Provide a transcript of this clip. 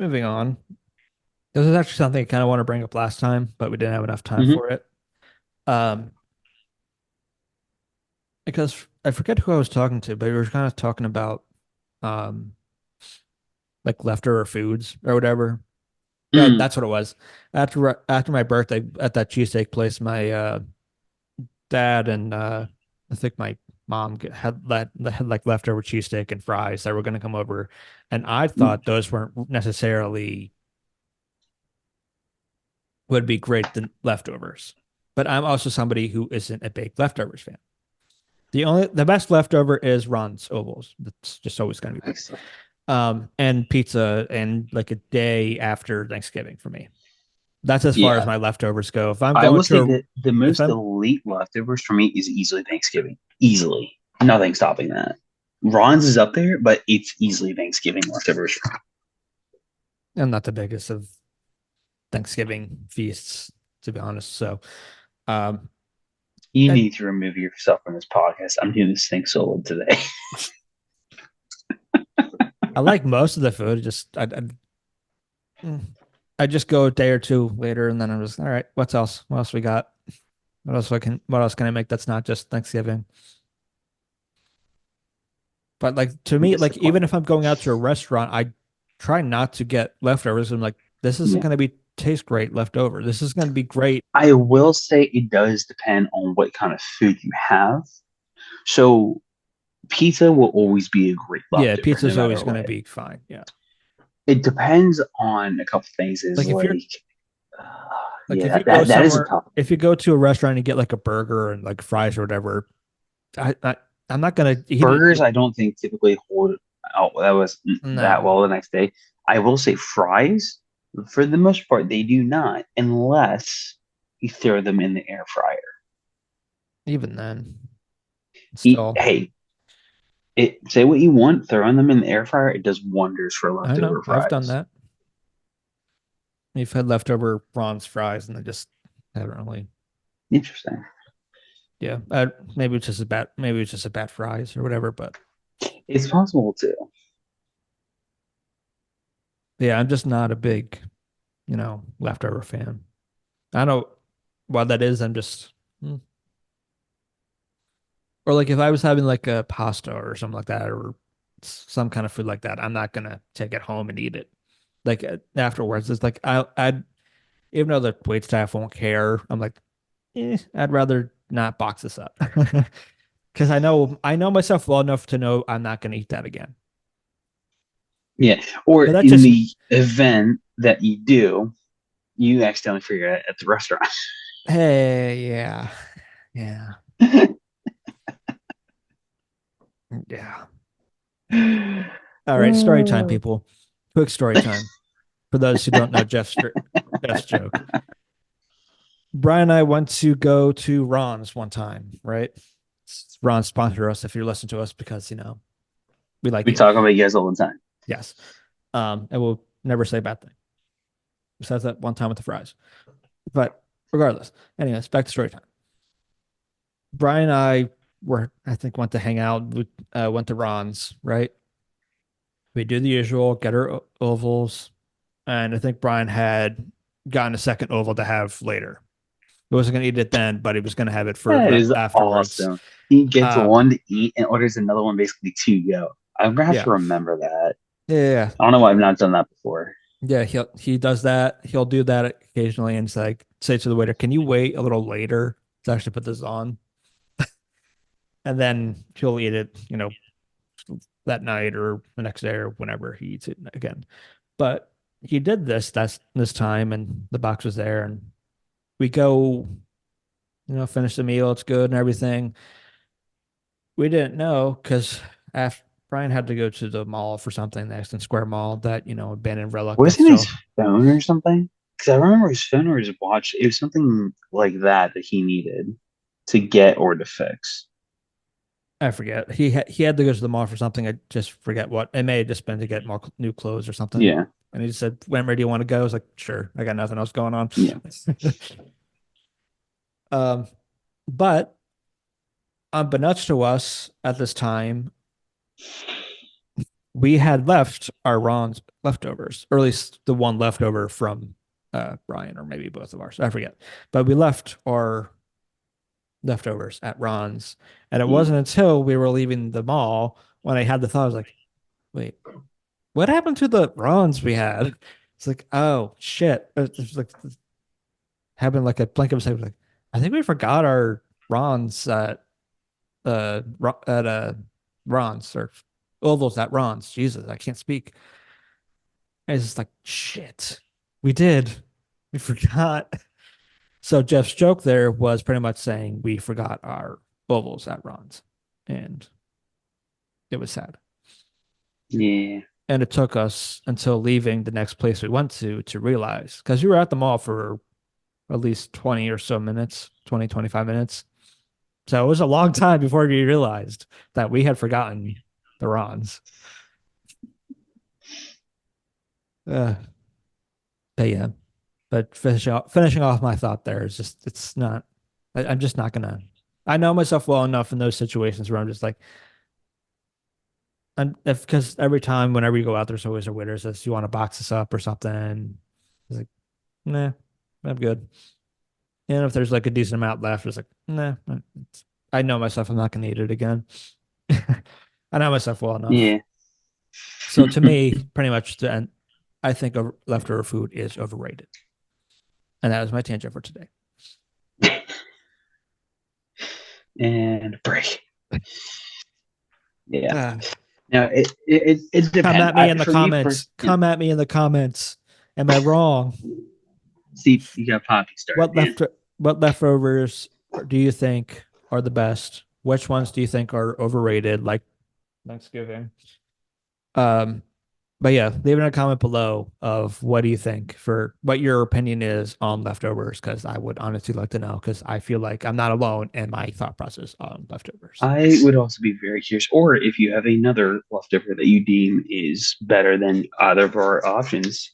moving on. This is actually something I kind of want to bring up last time, but we didn't have enough time Hmm. for it. Um, because I forget who I was talking to, but we were kind of talking about um like leftover foods or whatever. Yeah, Mm. that's what it was. After my birthday at that cheesesteak place, my dad and I think my mom had like leftover cheesesteak and fries that were going to come over, and I thought those weren't necessarily would be great than leftovers. But I'm also somebody who isn't a big leftovers fan. The best leftover is Ron's ovals. That's just always going to be there. Excellent. And pizza and like a day after Thanksgiving for me. That's as far as Yeah, my leftovers go. If I'm I going will say to that the if most I'm elite leftovers for me is easily Thanksgiving. Easily, nothing stopping that. Ron's is up there, but it's easily Thanksgiving leftovers. I'm not the biggest of Thanksgiving feasts, to be honest. So um You I, need to remove yourself from this podcast. I'm doing this thing solo today. I like most of the food. I just go a day or two later and then I'm just all right, what's else? What else we got? What else can I make that's not just Thanksgiving? But like to me, like even if Disappointed. I'm going out to a restaurant, I try not to get leftovers. I'm like, this isn't Yeah. going to be taste great left over. This is going to be great. I will say it does depend on what kind of food you have. So pizza will always be a great Yeah, leftover, no pizza's matter always going to what. be fine. Yeah. It depends on a couple things. Is Like if you're like, uh, like yeah, if you go that is a somewhere, tough. if you go to a restaurant and get like a burger and like fries or whatever, I, I I'm not going to eat it. Burgers, I don't think typically hold out that was that No, well the next day. I will say fries, for the most part, they do not, unless you throw them in the air fryer. even then, Eat, still, hey, say what you want, throwing them in the air fryer, it does wonders for I know leftover I've done fries. that. You've had leftover bronze fries and they just haven't really. Interesting. Yeah, maybe it's just a bad, maybe it's just a bad fries or whatever. But It's possible too. yeah, I'm just not a big, leftover fan. I don't know what that is. I'm just, or like if I was having like a pasta or something like that, or some kind of food like that, I'm not gonna take it home and eat it. Like afterwards, it's like I'd even though the wait staff won't care, I'm like, I'd rather not box this up because I know myself well enough to know I'm not gonna eat that again. Yeah. Or But that's in just, the event that you do, you accidentally figure it at the restaurant. hey, yeah, yeah, yeah. All right, story time, Oh. people. Quick story time. For those who don't know Jeff's joke. Brian and I went to go to Ron's one time, right? Ron sponsored us if you listen to us because, we like We you. talk about you guys all the time. Yes. And we'll never say a bad thing. Besides that one time with the fries. But regardless, anyways, back to story time. Brian and I I think, went to hang out. We went to Ron's, right? We do the usual, get our ovals. And I think Brian had gotten a second oval to have later. He wasn't going to eat it then, but he was going to have it for That is afterwards. awesome. He gets Um, one to eat and orders another one basically to go. I'm gonna have yeah, to remember that. yeah, I don't know why I've not done that before. yeah. He does that. He'll do that occasionally, and it's like say to the waiter, "Can you wait a little later to actually put this on?" And then he'll eat it, that night or the next day or whenever he eats it again. But he did this time, and the box was there, and we go, finish the meal. It's good and everything. We didn't know because after Brian had to go to the mall for something, the Exton Square Mall, that abandoned relic that's Was it his still. phone or something? Because I remember his phone or his watch. It was something like that that he needed to get or to fix. I forget. He had to go to the mall for something. I just forget what. It may have just been to get more new clothes or something. Yeah, And he just said, "Where do you want to go?" I was like, "Sure, I got nothing else going on." yeah. um, but unbeknownst to us at this time, we had left our Ron's leftovers, or at least the one leftover from Brian, or maybe both of ours. I forget. But we left our leftovers at Ron's. And it Yeah. wasn't until we were leaving the mall when I had the thought, I was like, wait, what happened to the Ron's we had? It's like, oh shit. It's like happened like a blink of a second. Like, I think we forgot our Ron's at Ron's or Ovals at Ron's. Jesus, I can't speak. And it's just like, shit. We did. We forgot. So Jeff's joke there was pretty much saying we forgot our ovals at Ron's, and it was sad. Yeah. And it took us until leaving the next place we went to realize because you were at the mall for at least 20 or so minutes, 20, 25 minutes. So it was a long time before we realized that we had forgotten the Rons. Uh, but yeah, but finishing off my thought there is just, it's not, I'm just not gonna, I know myself well enough in those situations where I'm just like, and if because every time whenever you go out, there's always a waiter says, "You want to box this up or something?" It's like, nah, I'm good. And if there's like a decent amount left, it's like, nah, I know myself. I'm not gonna eat it again. I know myself well enough. Yeah. So to me, pretty much, I think leftover food is overrated, and that was my tangent for today. And break. Yeah. Uh, Now it Come depends. at me in the For me, comments. Come at me in the comments. Am I wrong? see, you got Poppy started, What man. left what leftovers do you think are the best? Which ones do you think are overrated, like Thanksgiving? Um, but yeah, leave it in a comment below of what do you think for what your opinion is on leftovers, because I would honestly like to know because I feel like I'm not alone in my thought process on leftovers. I would also be very curious, or if you have another leftover that you deem is better than either of our options,